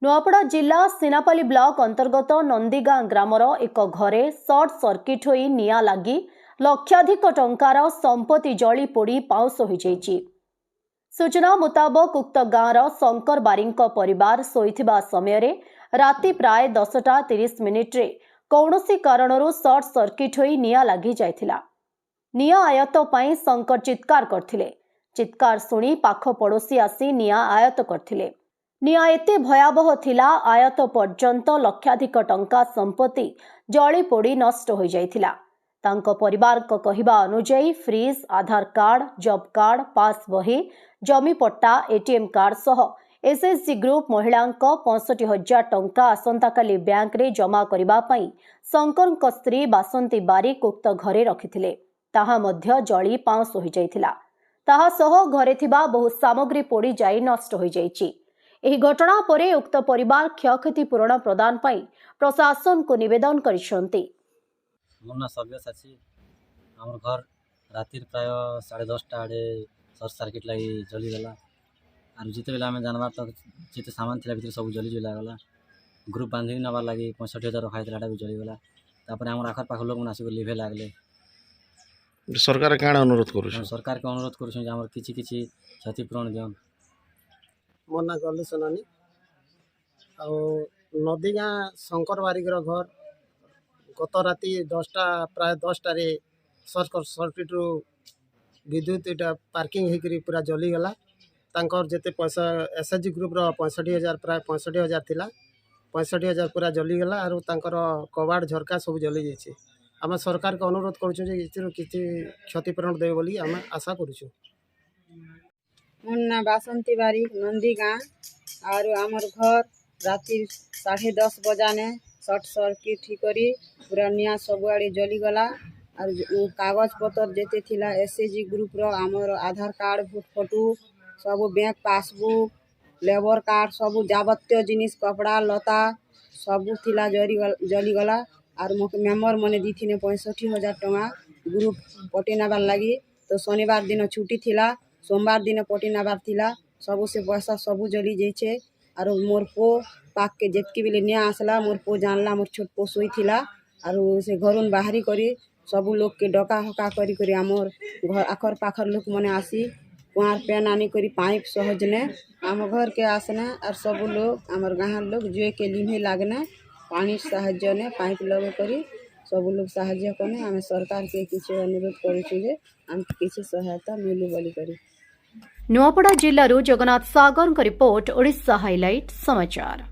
नुआपड़ा जिला सीनापाली ब्लॉक अंतर्गत नंदीगां ग्रामर एक घरे सर्ट सर्किट होई निआं लागी लक्षाधिक टंकार संपत्ति जली पोड़ी पाउस हो जाइछि। सूचना मुताबक उक्त गाँवर शंकर बारींक परिवार शोइथिबा समय राति प्राय 10:30 कौनसी कारणरू सर्ट सर्किट होई निआं लागी जाइथिला। निआं आयत पई शंकर चित्कार करथिले। चित्कार सुनी पाख पड़ोसी आसी निआं आयत करथिले। निआं एते भयावह थिला आयत पर्यंत लक्षाधिक टंका संपत्ति जली पोड़ी नष्ट हो जाइथिला। तांको परिवार को कहिबा अनुसार फ्रिज, आधार कार्ड, जॉब कार्ड, पास बही, जमी पट्टा, एटीएम कार्ड सह एसएसजी ग्रुप महिलांको 65,000 टंका आसंताकाली बैंक रे जमा करिबा पई शंकर स्त्री बासंती बारिक उक्त घरे रखिथिले। ताहा मध्य जली पाउस हो जाइथिला। ताहा सह घरे थिबा बहु सामग्री पोड़ी जाई नष्ट हो जाइछि। एही घटना परे उक्त परिवार क्षयक्षति पूरण प्रदान पाई प्रशासन को निवेदन करिसेंती। मुन्ना सभ्यस अछि हमर घर राति प्राय 10:30 आड़े सर्ट सर्किट लगी जली गला आर जिते बेला में जानबार तक जिते सामान थिला भीतर सब जली जला गला। ग्रुप बांधी नबार लगी 65,000 रखा था भी जली गला। तापर हमर आखर पाख लोग आसिक लिभे लागले। सरकार काण अनुरोध करू सरकार के अनुरोध करू जे हमर किछि किछि क्षतिपूरण दियन। मोर ना गलू सोनानी आ नदीगाँ शंकर बारिकर घर गत राति 10टा प्राय 10टा सर्ट सर्किट रु विद्युत इटा पार्किंग होकर पूरा जलीगला। तांकर जेते पैसा एसएचजी ग्रुप रो 65,000 प्राय 65,000 थिला 65,000 पूरा जलीगला आर तांकर कबाड़ झरका सब जली जाइए। आम सरकार के अनुरोध करूँ किसी क्षतिपूरण देवे बोली आम आशा करूँ। मुन्ना बासंती बारिक नंदीगाँ और आमर घर राति 10:30 बजाने सर्ट सर्किट करी पूरा निया सबुआड़े जलीगला और कागज पतर जेते थिला एसएचजी ग्रुप रो आमर आधार कार्ड फोटो सब बैंक पासबुक लेबर कार्ड सब जाबत्य जिनिस कपड़ा लता सब थिला जलीगला और मेम्बर मने दी थिने 65,000 टंका ग्रुप पटे नबार लगी। तो शनिवार दिन छुट्टी थिला सोमवार दिन पटी नबार थिला सबू से पैसा सबू जली जाइए। और मोर पो पाक के जेतकी बेले निया आसला मोर पो जानला मोर छोट पो सोई थिला और से घरुन बाहरी करी सबू लोग के डका हका करी करी आमर घर आखर पाखर लोक मने आसी कुआर पेन आनी करी पाइप सहजने आम घर के आसने और सबू लोग आमर गाँव लोग जुए के लिम्हे लागने पानी साहाय्य ने पाइप लगे करी सब लोग साहाय्य कने आम सरकार के किसी अनुरोध करूँ जे आम किसी सहायता मिलू बोली करी। नुआपड़ा जिल्लारू जगन्नाथ सागर रिपोर्ट ओडिशा हाइलाइट समाचार।